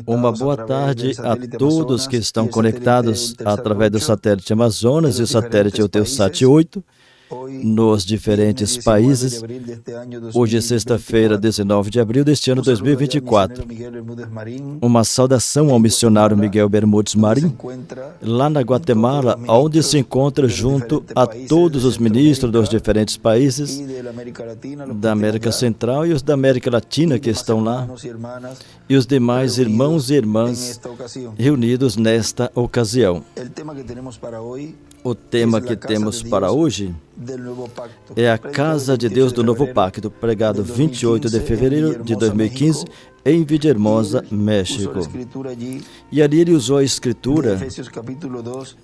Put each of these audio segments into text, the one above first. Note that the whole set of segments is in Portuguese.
Uma boa tarde a todos que estão conectados através do satélite Amazonas e o satélite Eutelsat 8 nos diferentes países. Hoje é sexta-feira, 19 de abril deste ano 2024. Uma saudação ao missionário Miguel Bermudes Marim, lá na Guatemala, onde se encontra junto a todos os ministros dos diferentes países da América Central e os da América Latina que estão lá, e os demais irmãos e irmãs reunidos nesta ocasião. O tema que temos para hoje é a Casa de Deus do Novo Pacto, pregado 28 de fevereiro de 2015 em Villahermosa, México. E ali ele usou a escritura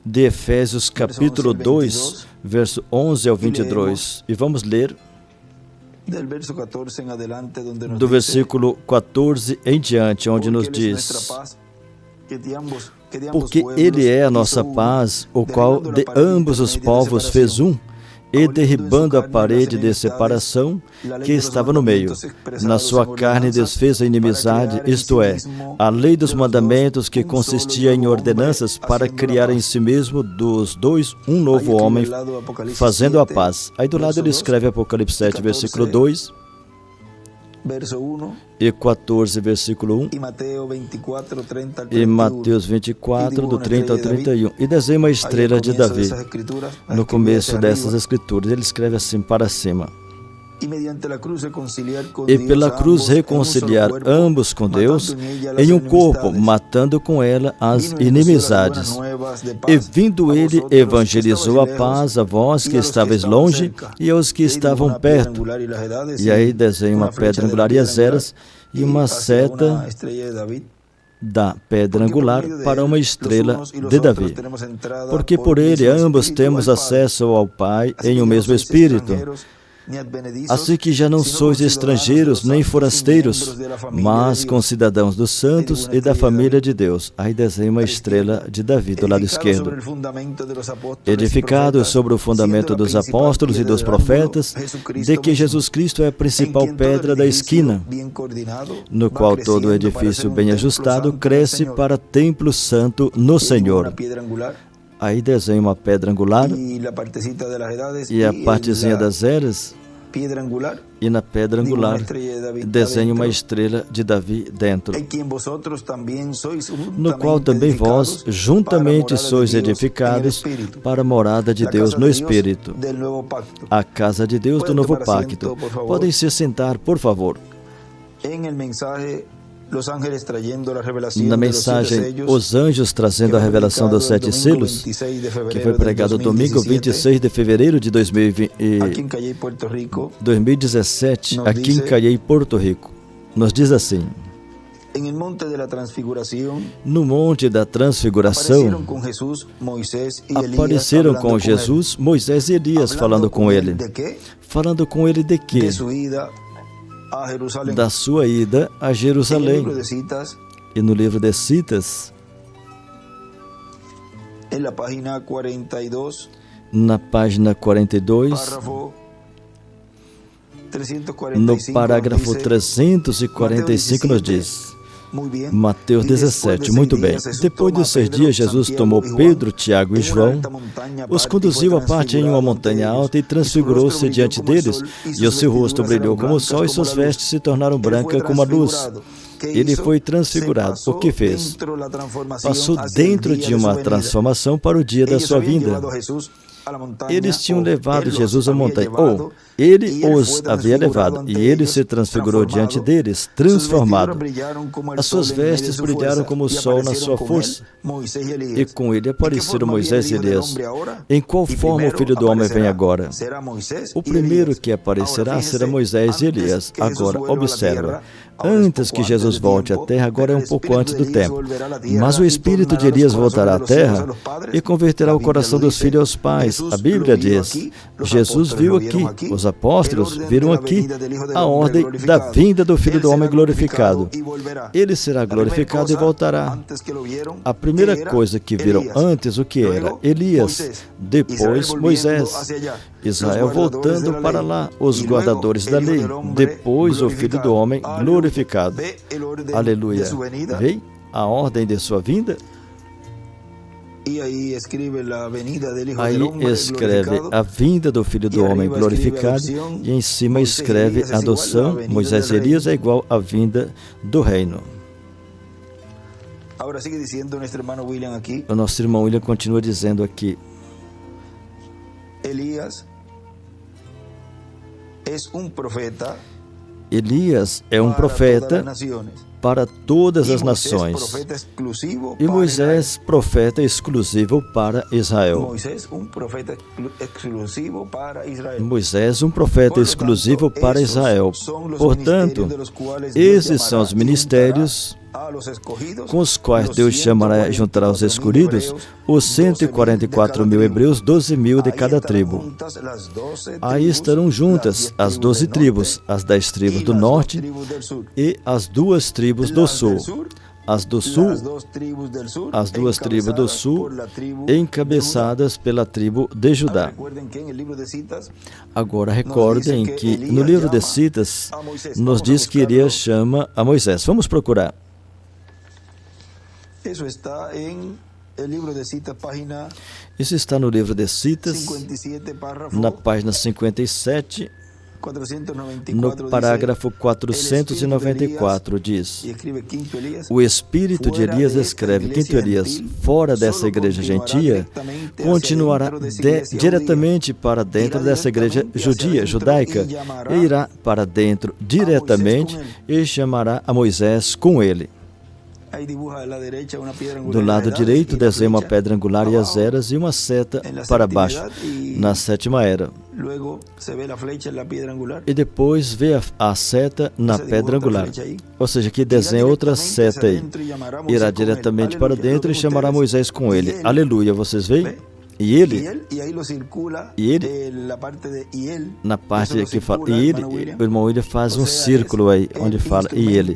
de Efésios capítulo 2, verso 11 ao 22. E vamos ler do versículo 14 em diante, onde nos diz: porque Ele é a nossa paz, o qual de ambos os povos fez um, e derribando a parede de separação que estava no meio, na sua carne desfez a inimizade, isto é, a lei dos mandamentos que consistia em ordenanças para criar em si mesmo dos dois um novo homem, fazendo a paz. Aí do lado ele escreve Apocalipse 7, versículo 2, e 14, versículo 1, e Mateus 24, do 30 ao 31, e desenha uma estrela de Davi no começo dessas escrituras. Ele escreve assim para cima: e pela cruz reconciliar ambos com Deus em um corpo, matando com ela as inimizades. E vindo ele, evangelizou a paz a vós que estáveis longe e aos que estavam perto. E aí desenha uma pedra angular e as eras e uma seta da pedra angular para uma estrela de Davi. Porque por ele ambos temos acesso ao Pai em um mesmo Espírito. Assim que já não sois estrangeiros nem forasteiros, mas concidadãos dos santos e da família de Deus. Aí desenha uma estrela de Davi do lado esquerdo. Edificados sobre o fundamento dos apóstolos e dos profetas, de que Jesus Cristo é a principal pedra da esquina, no qual todo o edifício bem ajustado cresce para templo santo no Senhor. Aí desenha uma pedra angular e a partezinha das eras, e na pedra angular desenha uma estrela de Davi dentro, no qual também vós juntamente sois edificados para a morada de Deus no Espírito, a casa de Deus do Novo Pacto. Podem se sentar, por favor. Na mensagem Os Anjos Trazendo a Revelação dos Sete Selos, que foi pregado domingo 26 de fevereiro de 2017, aqui em Cayey, Porto Rico, nos diz assim: no Monte da Transfiguração, apareceram com Jesus Moisés e Elias falando com ele. Falando com ele de quê? Da sua ida a Jerusalém. E no livro de Citas, na página 42, no parágrafo 345, nos diz: Mateus 17, muito bem. Depois de 6 dias, Jesus tomou Pedro, Tiago e João, os conduziu à parte em uma montanha alta e transfigurou-se diante deles, e o seu rosto brilhou como o sol e suas vestes se tornaram brancas como a luz. Ele foi transfigurado. O que fez? Passou dentro de uma transformação para o dia da sua vinda. Eles tinham levado Jesus à montanha, ou ele os havia levado, e ele se transfigurou diante deles, transformado. As suas vestes brilharam como o sol na sua força, e com ele apareceram Moisés e Elias. Em qual forma o Filho do Homem vem agora? O primeiro que aparecerá será Moisés e Elias. Agora, observa. Antes que Jesus volte à terra, agora é um pouco antes do tempo. Mas o espírito de Elias voltará à terra e converterá o coração dos filhos aos pais. A Bíblia diz: Jesus viu aqui, os apóstolos viram aqui a ordem da vinda do Filho do Homem glorificado. Ele será glorificado e voltará. A primeira coisa que viram antes, o que era? Elias, depois Moisés. Israel voltando para lá, os guardadores da lei, depois o Filho do Homem glorificado. Aleluia. Vê a ordem de sua vinda? Aí escreve a vinda do Filho do Homem glorificado e em cima escreve a adoção. Moisés e Elias é igual à vinda do reino. O nosso irmão William continua dizendo aqui: Elias é um profeta para todas as nações. E Moisés, profeta exclusivo para Israel. Moisés, um profeta exclusivo para Israel. Portanto, esses são os ministérios com os quais Deus chamará e juntará os escolhidos, os 144 mil hebreus, 12 mil de cada tribo. Aí estarão juntas as 12 tribos, as 10 tribos do norte e as 2 tribos do sul. As duas tribos do sul, encabeçadas pela tribo de Judá. Agora recordem que no livro de Citas nos diz que Elias chama a Moisés. Vamos procurar. Isso está no livro de Citas, na página 57, no parágrafo 494, diz: o espírito de Elias escreve, quinto Elias, fora dessa igreja gentia, continuará diretamente para dentro dessa igreja judaica, e irá para dentro diretamente e chamará a Moisés com ele. Do lado direito desenha uma pedra angular e as eras e uma seta para baixo, na sétima era. E depois vê a seta na pedra angular. Ou seja, aqui desenha outra seta aí. Irá diretamente para dentro e chamará Moisés com ele. Aleluia, vocês veem? E ele, na parte que fala, e ele, o irmão William faz um círculo aí, onde fala, e ele.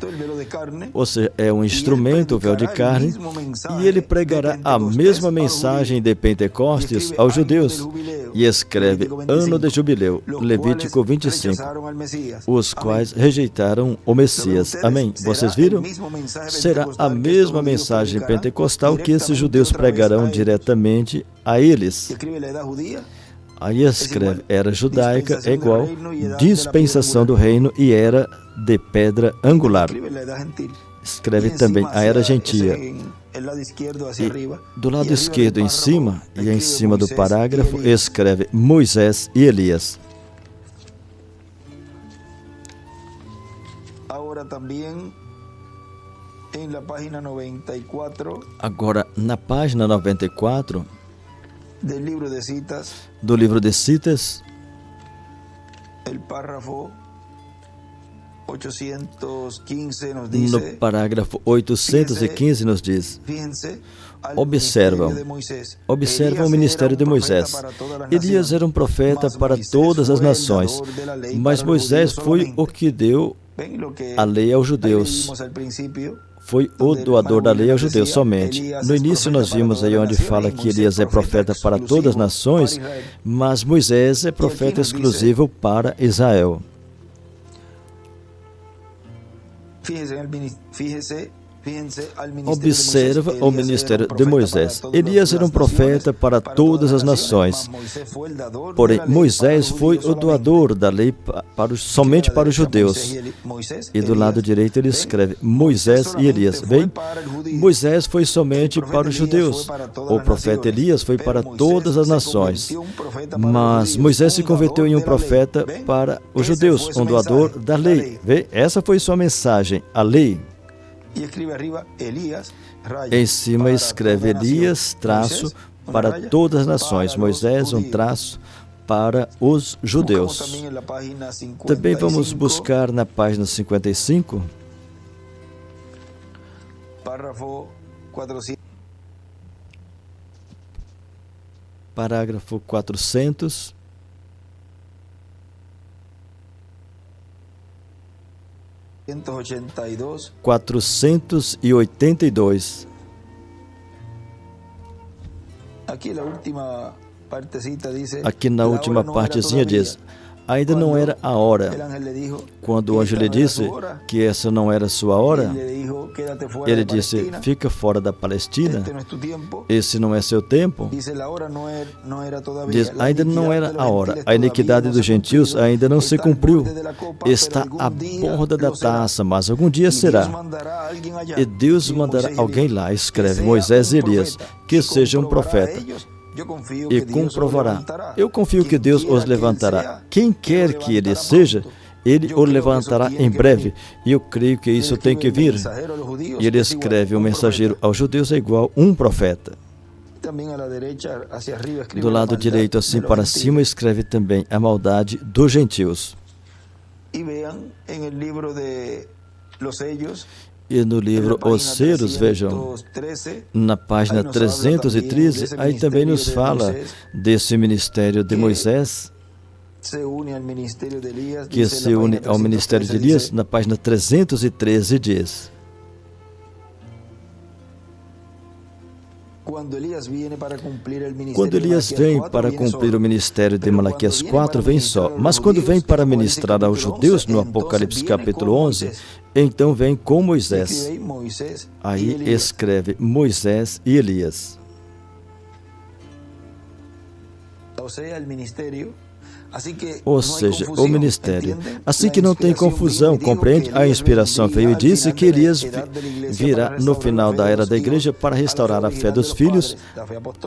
Ou seja, é um instrumento, o véu de carne, e ele pregará a mesma mensagem de Pentecostes aos judeus. E escreve, ano de jubileu, Levítico 25, os quais rejeitaram o Messias. Amém? Vocês viram? Será a mesma mensagem pentecostal que esses judeus pregarão diretamente a eles. Aí escreve, era judaica é igual dispensação do reino e era de pedra angular. Escreve também a era gentia. E do lado esquerdo em cima, e em cima do parágrafo, escreve Moisés e Elias. Agora, na página 94 do livro de Citas, no parágrafo 815 nos diz: observam o ministério de Moisés. Elias era um profeta para todas as nações, mas Moisés foi o que deu a lei aos judeus. Foi o doador da lei aos judeus somente. No início nós vimos aí onde fala que Elias é profeta para todas as nações, mas Moisés é profeta exclusivo para Israel. Observa o ministério de Moisés. Elias era um profeta para todas as nações. Porém, Moisés foi o doador da lei somente para os judeus. E do lado direito ele escreve Moisés e Elias. Vem? Moisés foi somente para os judeus. O profeta Elias foi para todas as nações. Mas Moisés se converteu em um profeta para os judeus, um doador da lei. Vê? Essa foi sua mensagem, a lei. Em cima escreve Elias, traço, para todas as nações. Moisés, um traço para os judeus. Também vamos buscar na página 55. Parágrafo 400. 482. Aqui na última partezinha diz: ainda não era a hora. Quando o anjo lhe disse que essa não era sua hora, ele disse: fica fora da Palestina, esse não é seu tempo. Diz: ainda não era a hora, a iniquidade dos gentios ainda não se cumpriu, está à borda da taça, mas algum dia será. E Deus mandará alguém lá, escreve Moisés e Elias, que seja um profeta, e comprovará. Eu confio que Deus os levantará. Quem quer que ele seja, ele o levantará em breve. E eu creio que isso tem que vir. E ele escreve: o mensageiro aos judeus é igual um profeta. Do lado direito, assim para cima, escreve também a maldade dos gentios. E no livro Os Selos, vejam, na página 313, aí também nos fala desse ministério de Moisés, que se une ao ministério de Elias. Na página 313 diz: quando Elias vem para cumprir o ministério de Malaquias 4, vem só. Mas quando vem para ministrar aos judeus, no Apocalipse capítulo 11, então vem com Moisés. Aí escreve Moisés e Elias. Ou seja, o ministério. Assim que não tem confusão, compreende? A inspiração veio e disse que Elias virá no final da era da igreja para restaurar a fé dos filhos,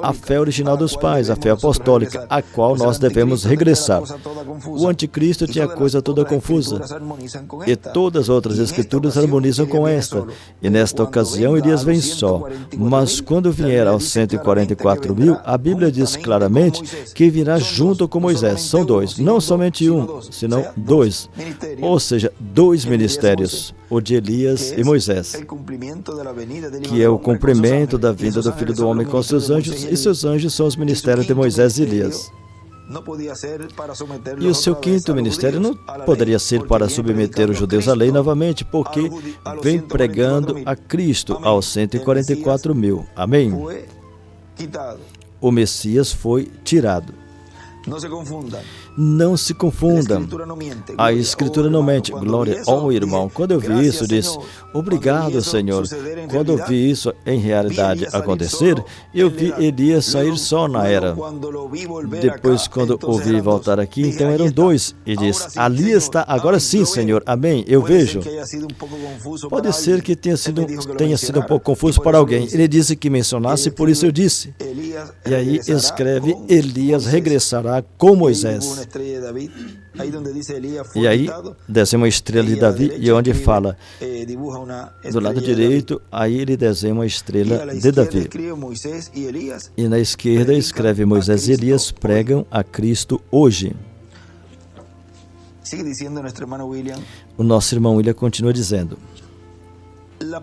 a fé original dos pais, a fé apostólica, a qual nós devemos regressar. O anticristo tinha a coisa toda confusa, e todas as outras escrituras harmonizam com esta. E nesta ocasião Elias vem só. Mas quando vier aos 144.000, a Bíblia diz claramente que virá junto com Moisés. São dois. Não somente um, senão dois. Ou seja, dois ministérios, o de Elias e Moisés, que é o cumprimento da vinda do Filho do Homem com seus anjos, e seus anjos são os ministérios de Moisés e Elias. E o seu quinto ministério não poderia ser para submeter os judeus à lei novamente, porque vem pregando a Cristo aos 144.000. Amém? O Messias foi tirado. Não se confundam. A Escritura não mente. Glória ao irmão. Quando eu vi isso, disse: obrigado, Senhor. Quando eu vi isso em realidade acontecer, eu vi Elias sair só na era. Depois, quando o vi voltar aqui, então eram dois. E disse: ali está, agora sim, Senhor. Amém. Eu vejo. Pode ser que tenha sido um pouco confuso para alguém. Ele disse que mencionasse, por isso eu disse. E aí escreve: Elias regressará com Moisés. E aí desenha uma estrela de Davi, e onde fala do lado direito, aí ele desenha uma estrela de Davi. E na esquerda escreve: Moisés e Elias pregam a Cristo hoje. O nosso irmão William continua dizendo: a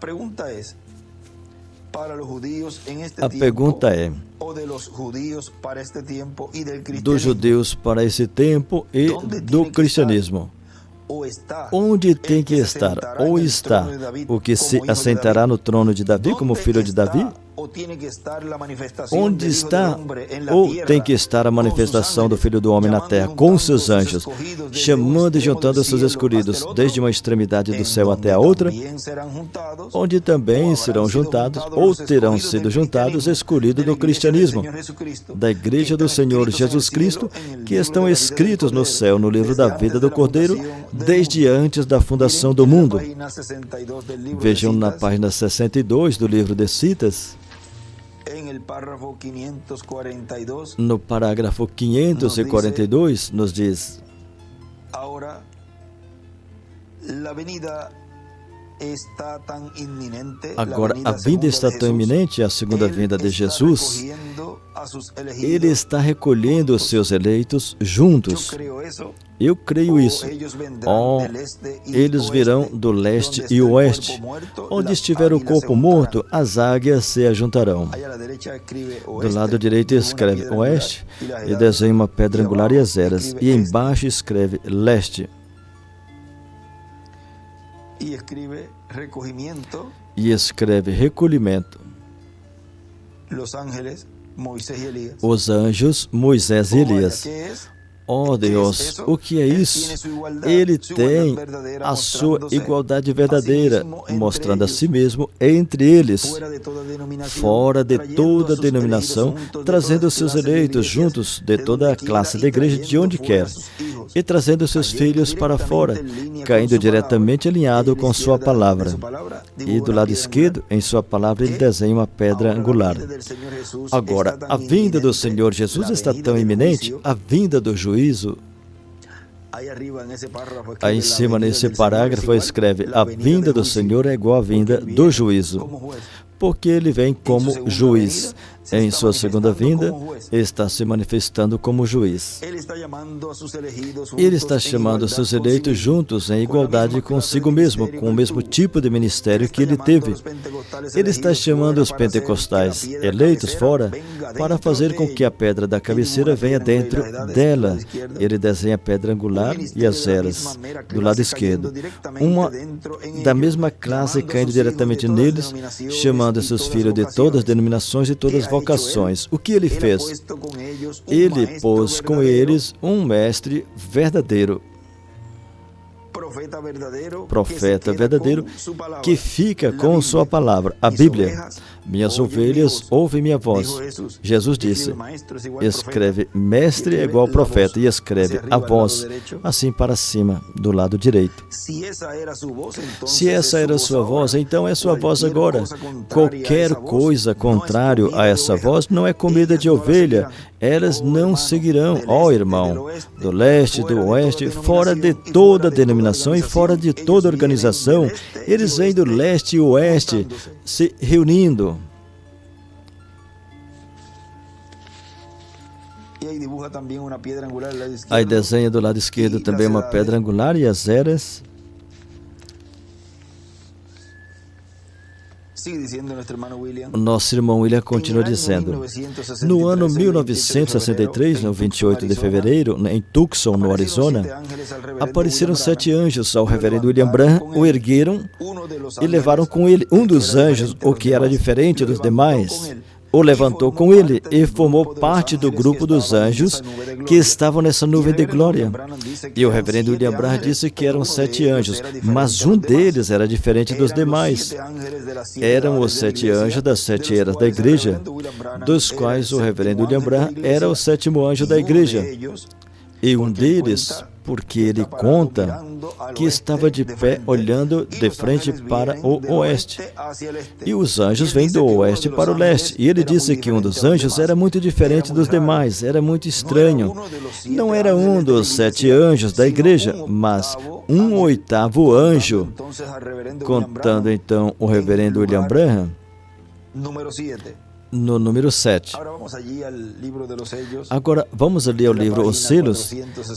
pergunta é: dos judeus para esse tempo e do cristianismo, onde tem que estar? Ou está o que se assentará no trono de Davi como filho de Davi? Onde está ou tem que estar a manifestação do Filho do Homem na terra com seus anjos, chamando e juntando os seus escolhidos desde uma extremidade do céu até a outra, onde também serão juntados ou terão sido juntados escolhidos do cristianismo, da Igreja do Senhor Jesus Cristo, que estão escritos no céu no livro da vida do Cordeiro desde antes da fundação do mundo. Vejam na página 62 do livro de Citas. No parágrafo 542 nos diz: agora a vinda está tão iminente, a segunda vinda de Jesus. Ele está recolhendo os seus eleitos juntos. Eu creio isso. Eles virão do leste e oeste. Onde estiver o corpo morto, as águias se ajuntarão. Do lado direito escreve oeste e desenha uma pedra angular e as eras. E embaixo escreve leste. e escreve recolhimento. Os anjos, Moisés e Elias. Oh Deus, o que é isso? Ele tem a sua igualdade verdadeira, mostrando a si mesmo entre eles, fora de toda denominação, trazendo seus eleitos juntos de toda a classe da igreja, de onde quer, e trazendo seus filhos para fora, caindo diretamente alinhado com sua palavra. E do lado esquerdo, em sua palavra, ele desenha uma pedra angular. Agora, a vinda do Senhor Jesus está tão iminente, a vinda do juízo. Aí em cima, nesse parágrafo, escreve: a vinda do Senhor é igual à vinda do juízo, porque ele vem como juiz. Em sua segunda vinda, está se manifestando como juiz. Ele está chamando seus eleitos juntos em igualdade consigo mesmo, com o mesmo tipo de ministério que ele teve. Ele está chamando os pentecostais eleitos fora para fazer com que a pedra da cabeceira venha dentro dela. Ele desenha a pedra angular e as eras do lado esquerdo, uma da mesma classe caindo diretamente neles, chamando seus filhos de todas as denominações e todas as vocações. O que ele fez? Ele pôs com eles um mestre verdadeiro, profeta verdadeiro, que fica com sua palavra, a Bíblia. Minhas ovelhas ouvem minha voz. Jesus disse, escreve mestre é igual profeta, e escreve a voz, assim para cima, do lado direito. Se essa era a sua voz, então é sua voz agora. Qualquer coisa contrário a essa voz não é comida de ovelha. Elas não seguirão, ó irmão, do leste, do oeste, fora de toda denominação e fora de toda organização. Eles vêm do leste e oeste se reunindo. Aí desenha do lado esquerdo também uma pedra angular e as eras. O nosso irmão William continua dizendo, no ano 1963, no 28 de fevereiro, em Tucson, no Arizona, apareceram 7 anjos ao reverendo William Branham, o ergueram e levaram com ele um dos anjos, o que era diferente dos demais. O levantou com ele e formou parte do grupo dos anjos que estavam nessa nuvem de glória. E o reverendo William Branham disse que eram 7 anjos, mas um deles era diferente dos demais. Eram os 7 anjos das 7 eras da igreja, dos quais o reverendo William Branham era o 7º anjo da igreja. E um deles, porque ele conta que estava de pé olhando de frente para o oeste. E os anjos vêm do oeste para o leste. E ele disse que um dos anjos era muito diferente dos demais, era muito estranho. Não era um dos 7 anjos da igreja, mas um 8º anjo, contando então o reverendo William Branham, no número 7. Agora, vamos ali ao livro Os Selos,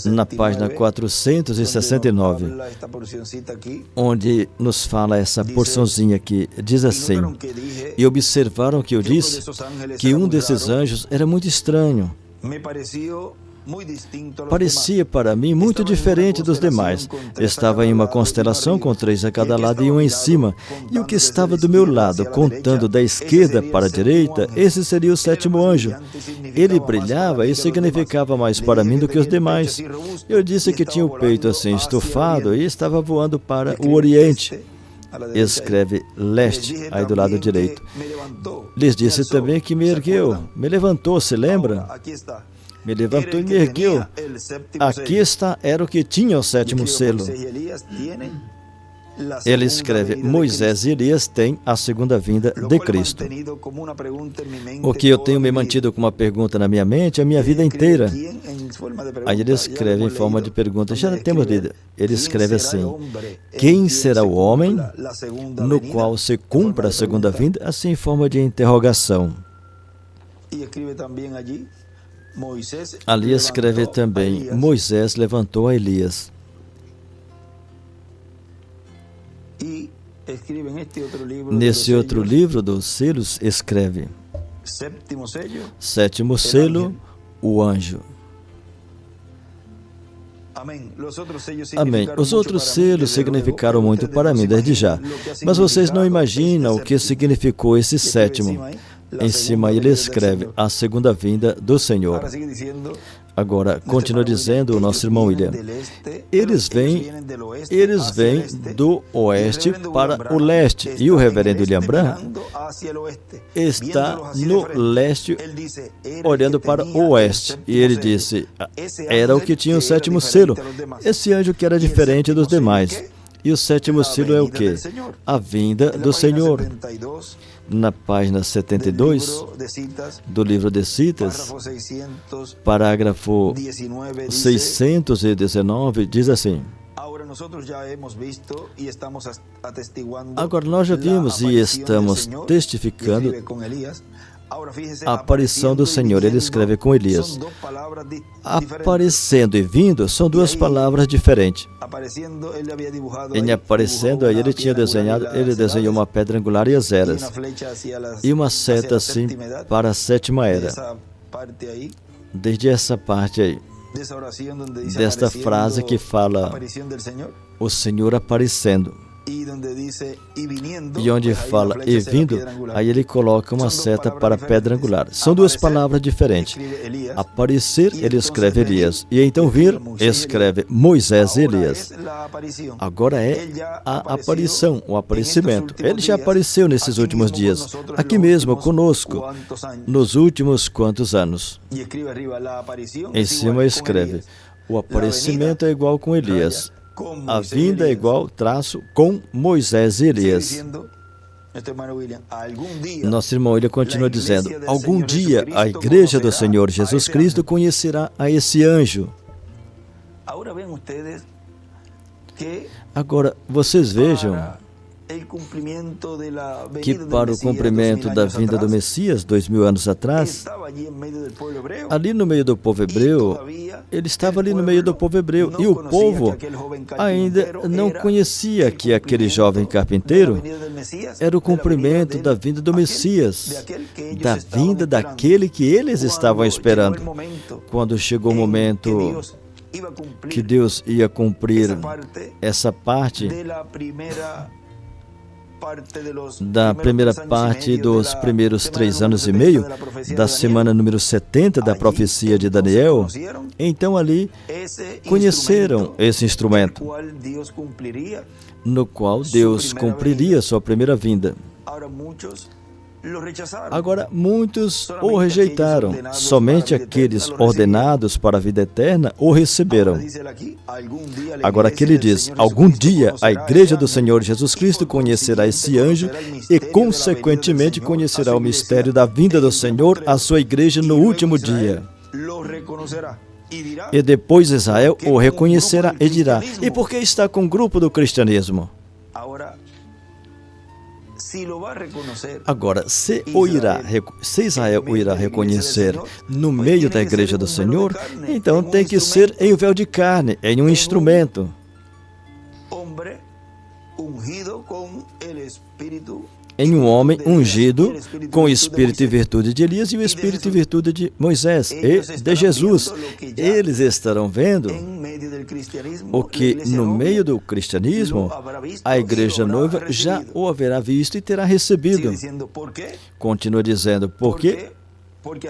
na página 469, onde nos fala essa porçãozinha aqui. Diz assim, e observaram que eu disse que um desses anjos era muito estranho. Parecia para mim muito diferente dos demais. Estava em uma constelação com 3 a cada lado e um em cima. E o que estava do meu lado, contando da esquerda para a direita, esse seria o 7º anjo. Ele brilhava e significava mais para mim do que os demais. Eu disse que tinha o peito assim estufado e estava voando para o oriente. Escreve leste, aí do lado direito. Lhes disse também que me ergueu, me levantou, se lembra? Me levantou e me ergueu. Aqui está, era o que tinha o 7º selo. Ele escreve, Moisés e Elias têm a segunda vinda de Cristo. O que eu tenho me mantido com uma pergunta na minha mente a minha vida inteira. Aí ele escreve em forma de pergunta, já temos lido. Ele escreve assim, quem será o homem no qual se cumpra a segunda vinda? Assim em forma de interrogação. Ali escreve também, Moisés levantou a Elias. Nesse outro livro dos selos, escreve, 7º selo, o anjo. Amém. Os outros selos significaram muito para mim desde já, mas vocês não imaginam o que significou esse sétimo. Em cima ele escreve a segunda vinda do Senhor. Agora, continua dizendo o nosso irmão William, eles vêm do oeste para o leste, e o reverendo William Branham está no leste olhando para o oeste, e ele disse, era o que tinha o sétimo selo, esse anjo que era diferente dos demais. E o sétimo selo é o quê? A vinda do Senhor. Na página 72 do livro de Citas, parágrafo 619, diz assim: agora nós já vimos e estamos testificando a aparição do Senhor. Ele escreve com Elias. Aparecendo e vindo são duas palavras diferentes. Em aparecendo, aí ele tinha desenhado, ele desenhou uma pedra angular e as eras, e uma seta assim para a sétima era. Desde essa parte aí, desta frase que fala o Senhor aparecendo, e onde fala e vindo, aí ele coloca uma seta para a pedra angular. São duas palavras diferentes. Aparecer, ele escreve Elias, e então vir, escreve Moisés e Elias. Agora é a aparição, o aparecimento. Ele já apareceu nesses últimos dias, aqui mesmo conosco, nos últimos quantos anos. Em cima escreve, o aparecimento é igual com Elias. A vinda é igual, traço, com Moisés e Elias. Nosso irmão William continua dizendo, algum dia a igreja do Senhor Jesus Cristo conhecerá a esse anjo. Agora, vocês vejam que para o cumprimento da vinda do Messias, 2000 anos atrás, ali no meio do povo hebreu, ele estava ali no meio do povo hebreu, e o povo ainda não conhecia que aquele jovem carpinteiro era o cumprimento da vinda do Messias, da vinda daquele que eles estavam esperando. Quando chegou o momento que Deus ia cumprir essa parte da primeira parte dos primeiros 3 anos e meio, da semana número 70 da profecia de Daniel, então ali conheceram esse instrumento, no qual Deus cumpriria sua primeira vinda. Agora, muitos o rejeitaram, somente aqueles ordenados para a vida eterna o receberam. Agora aqui ele diz, algum dia a igreja do Senhor Jesus Cristo conhecerá esse anjo e, consequentemente, conhecerá o mistério da vinda do Senhor à sua igreja no último dia. E depois Israel o reconhecerá e dirá, e por que está com o grupo do cristianismo? Agora, se Israel o irá reconhecer no meio da igreja do Senhor, então tem que ser em um véu de carne, em um instrumento. Em um homem ungido com o espírito e virtude de Elias e o espírito e virtude de Moisés e de Jesus. Eles estarão vendo o que no meio do cristianismo a igreja noiva já o haverá visto e terá recebido. Continua dizendo, por quê? Porque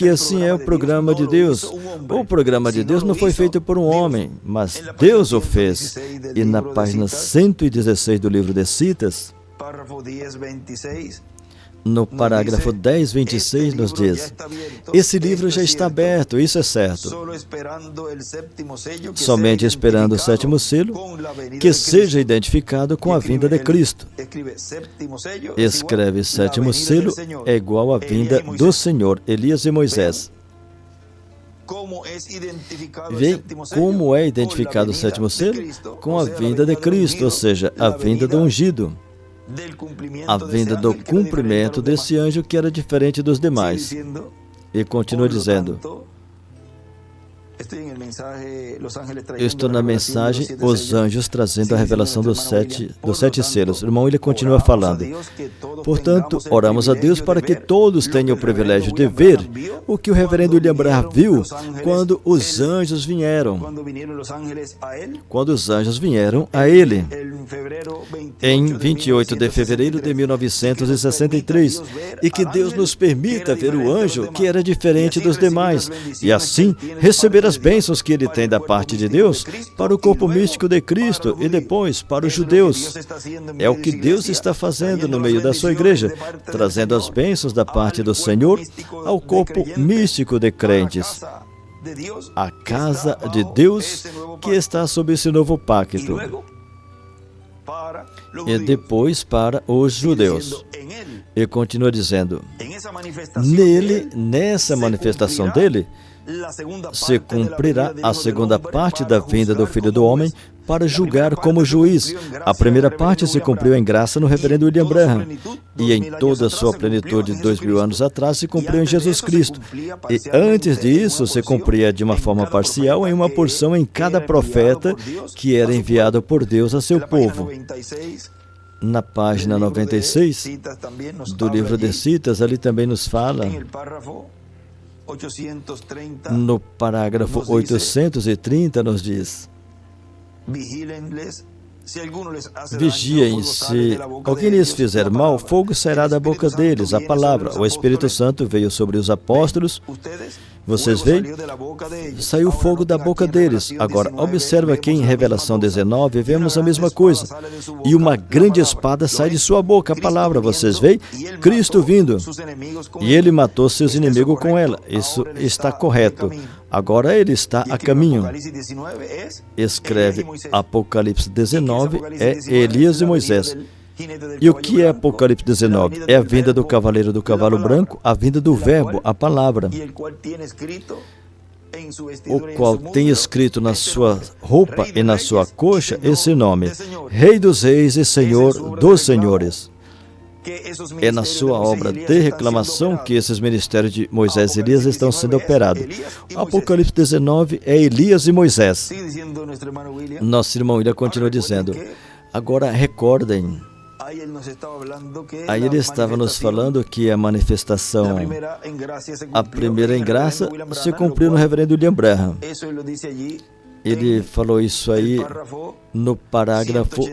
assim é o programa de Deus. O programa de Deus não foi feito por um homem, mas Deus o fez. E na página 116 do livro de Citas, no parágrafo 10:26 nos diz, esse livro já está aberto, isso é certo, somente esperando o sétimo selo, que seja identificado com a vinda de Cristo. Escreve, sétimo selo é igual à vinda do Senhor, Elias e Moisés. Vê como é identificado o sétimo selo? Com a vinda de Cristo, ou seja, a vinda do ungido. A vinda do cumprimento desse anjo que era diferente dos demais. E continua dizendo, Eu estou na mensagem Os Anjos trazendo a revelação dos sete selos. O irmão, ele continua falando. Portanto, oramos a Deus para que todos tenham o privilégio de ver o que o reverendo William Branham viu quando os anjos vieram. Quando os anjos vieram a ele. Em 28 de fevereiro de 1963. E que Deus nos permita ver o anjo que era diferente dos demais. E assim, receber as bênçãos que ele tem da parte de Deus para o corpo místico de Cristo e depois para os judeus. É o que Deus está fazendo no meio da sua igreja, trazendo as bênçãos da parte do Senhor ao corpo místico de crentes, a casa de Deus que está sob esse novo pacto. E depois para os judeus. E continua dizendo, nessa manifestação dele, se cumprirá a segunda parte da vinda do Filho do Homem para julgar como juiz. A primeira parte se cumpriu em graça no reverendo William Branham, e em toda a sua plenitude 2000 anos atrás se cumpriu em Jesus Cristo. E antes disso se cumpria de uma forma parcial em uma porção em cada profeta que era enviado por Deus a seu povo. Na página 96 do livro de Citas, ali também nos fala, no parágrafo 830, nos diz: vigiem, se alguém lhes fizer mal, fogo sairá da boca deles. A palavra, o Espírito Santo veio sobre os apóstolos. Vocês veem? Saiu fogo da boca deles. Agora, observa que em Revelação 19 vemos a mesma coisa. E uma grande espada sai de sua boca. A palavra, vocês veem? Cristo vindo. E ele matou seus inimigos com ela. Isso está correto. Agora ele está a caminho. Escreve Apocalipse 19, é Elias e Moisés. E o que é Apocalipse 19? É a vinda do cavaleiro do cavalo branco, a vinda do verbo, a palavra, o qual tem escrito na sua roupa e na sua coxa esse nome: Rei dos Reis e Senhor dos Senhores. É na sua obra de reclamação que esses ministérios de Moisés e Elias estão sendo operados. O Apocalipse 19 é Elias e Moisés. Nosso irmão William continua dizendo, agora recordem, aí ele estava nos falando que a manifestação, a primeira em graça, se cumpriu no reverendo William Branham. Ele falou isso aí no parágrafo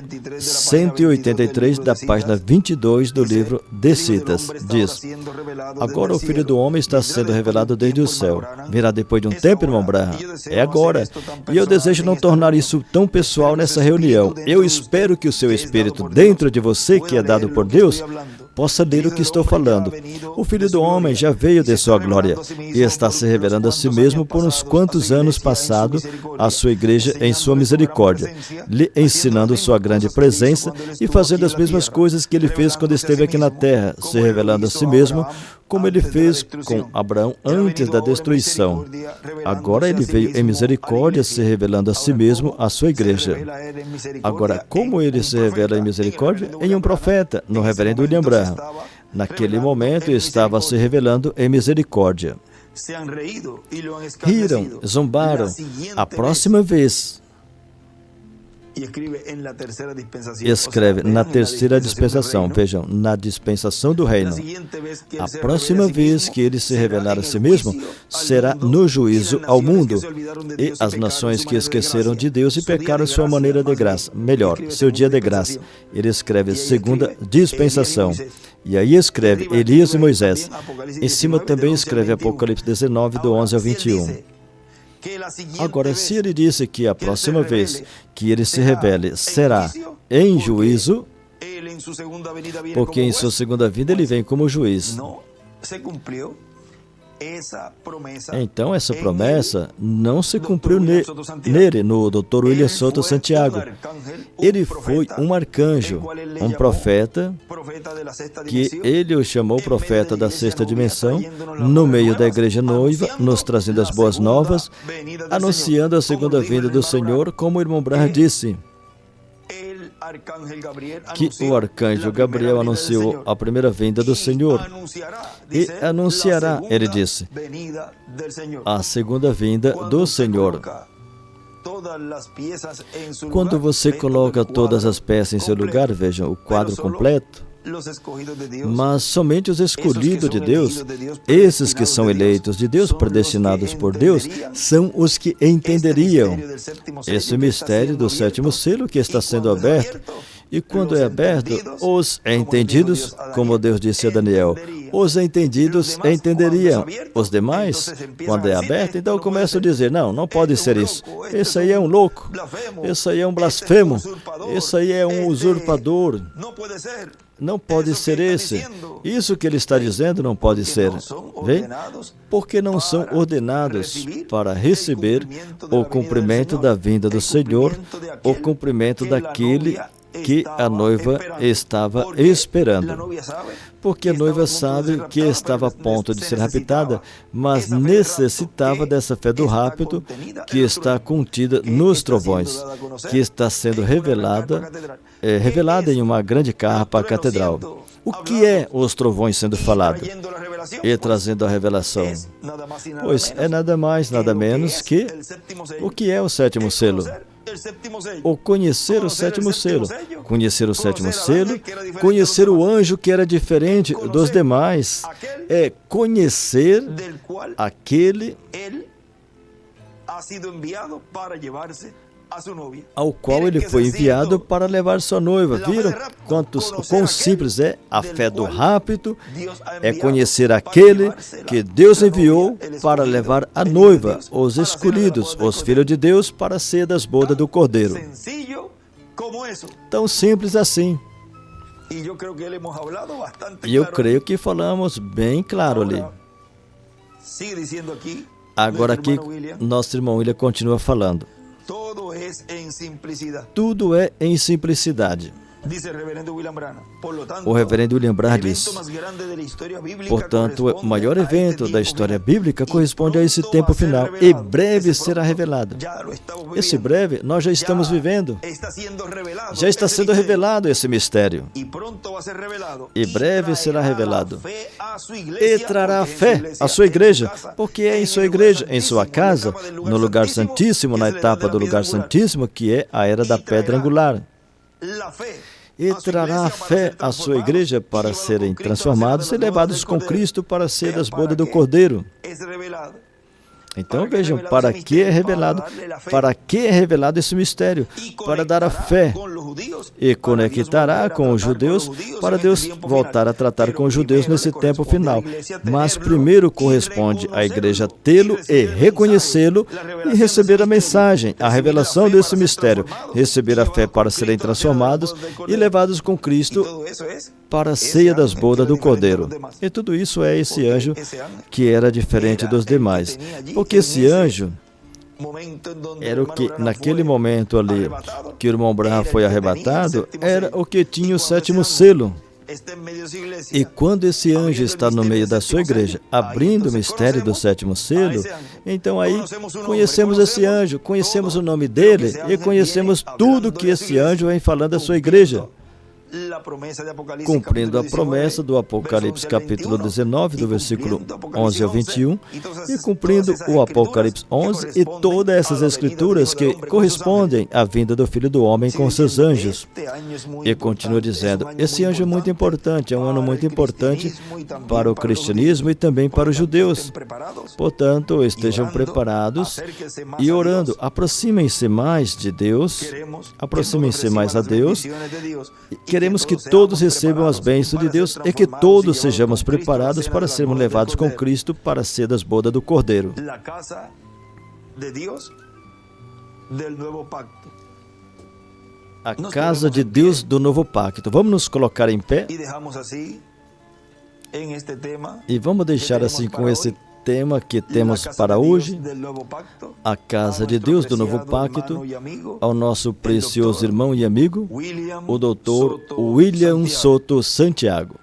183 da página 22 do livro de Citas. Diz, agora o Filho do Homem está sendo revelado desde o céu. Virá depois de um tempo, irmão Branham? É agora. E eu desejo não tornar isso tão pessoal nessa reunião. Eu espero que o seu espírito dentro de você, que é dado por Deus, possa ler o que estou falando. O Filho do Homem já veio de sua glória e está se revelando a si mesmo por uns quantos anos passados à sua igreja em sua misericórdia, lhe ensinando sua grande presença e fazendo as mesmas coisas que ele fez quando esteve aqui na terra, se revelando a si mesmo como ele fez com Abraão antes da destruição. Agora ele veio em misericórdia, se revelando a si mesmo à sua igreja. Agora, como ele se revela em misericórdia? Em um profeta, no reverendo William Branham. Naquele momento, estava se revelando em misericórdia. Riram, zombaram. A próxima vez, escreve na terceira dispensação, vejam, na dispensação do reino. A próxima vez que ele se revelar a si mesmo será no juízo ao mundo e as nações que esqueceram de Deus e pecaram sua maneira de graça. Melhor, seu dia de graça. Ele escreve segunda dispensação. E aí escreve Elias e Moisés. Em cima também escreve Apocalipse 19, do 11 ao 21. Agora, se ele disse que a próxima vez que ele se revele será em juízo, porque em sua segunda vida ele vem como juiz. Então, essa promessa não se cumpriu nele, no Dr. William Soto Santiago. Ele foi um arcanjo, um profeta, que ele o chamou profeta da sexta dimensão, no meio da igreja noiva, nos trazendo as boas novas, anunciando a segunda vinda do Senhor, como o irmão Branham disse. que o arcanjo Gabriel anunciou a primeira vinda do Senhor e anunciará, ele disse, a segunda vinda do Senhor. Quando você coloca todas as peças em seu lugar, vejam o quadro completo, mas somente os escolhidos de Deus, esses que são eleitos de Deus, predestinados por Deus, são os que entenderiam esse mistério do sétimo selo que está sendo aberto. E quando é aberto, os entendidos, como Deus disse a Daniel, os entendidos entenderiam. Os demais, quando é aberto, então começam a dizer, não pode ser isso. Esse aí é um louco, esse aí é um blasfemo, esse aí é um usurpador. Não pode ser esse. Isso que ele está dizendo não pode ser. Vê? Porque não são ordenados para receber o cumprimento da vinda do Senhor, o cumprimento daquele que a noiva estava esperando. Porque a noiva sabe que estava a ponto de ser raptada, mas necessitava dessa fé do rapto que está contida nos trovões, que está sendo revelada em uma grande carpa catedral. O que é os trovões sendo falado e trazendo a revelação? Pois é nada mais, nada menos que o que é o sétimo selo. Ou conhecer o sétimo selo. Conhecer o sétimo selo, conhecer o anjo que era diferente dos demais, é conhecer aquele ao qual ele foi enviado para levar sua noiva. Viram quão simples é a fé do rapto? É conhecer aquele que Deus enviou para levar a noiva, os escolhidos, os filhos de Deus, para a ceia das bodas do Cordeiro. Tão simples assim. E eu creio que falamos bem claro ali. Agora aqui, nosso irmão William continua falando. Tudo é em simplicidade. O reverendo William Branham diz, portanto, o maior evento da história bíblica corresponde a esse tempo final, e breve será revelado. Esse breve, nós já estamos vivendo. Já está sendo revelado esse mistério. E breve será revelado. E trará fé à sua igreja, porque é em sua igreja, em sua casa, no lugar santíssimo, na etapa do lugar santíssimo, que é a era da pedra angular. E trará fé à sua igreja para serem transformados e levados com Cristo para ser das bodas do Cordeiro. Então vejam, para que é revelado? Para que é revelado esse mistério? Para dar a fé e conectará com os judeus para Deus voltar a tratar com os judeus nesse tempo final. Mas primeiro corresponde à igreja tê-lo e reconhecê-lo e receber a mensagem, a revelação desse mistério, receber a fé para serem transformados e levados com Cristo para a ceia das bodas do Cordeiro. E tudo isso é esse anjo que era diferente dos demais. Porque esse anjo era o que, naquele momento ali, que o irmão Branham foi arrebatado, era o que tinha o sétimo selo. E quando esse anjo está no meio da sua igreja, abrindo o mistério do sétimo selo, então aí conhecemos esse anjo, conhecemos o nome dele e conhecemos tudo que esse anjo vem falando à sua igreja. Cumprindo a promessa do Apocalipse capítulo 19, do versículo 11 ao 21, e cumprindo o Apocalipse 11 e todas essas escrituras que correspondem à vinda do Filho do Homem com seus anjos. E continua dizendo, esse anjo é muito importante, é um ano muito importante para o cristianismo e também para os judeus. Portanto, estejam preparados e orando. Aproximem-se mais de Deus, aproximem-se mais a Deus. Queremos que todos recebam as bênçãos de Deus e que todos sejamos preparados para sermos levados com Cristo para a ceia das bodas do Cordeiro. A casa de Deus do novo pacto. Vamos nos colocar em pé e vamos deixar assim com esse tema que temos para hoje, a casa de Deus do novo pacto, ao nosso precioso irmão e amigo, o Dr. William Soto Santiago.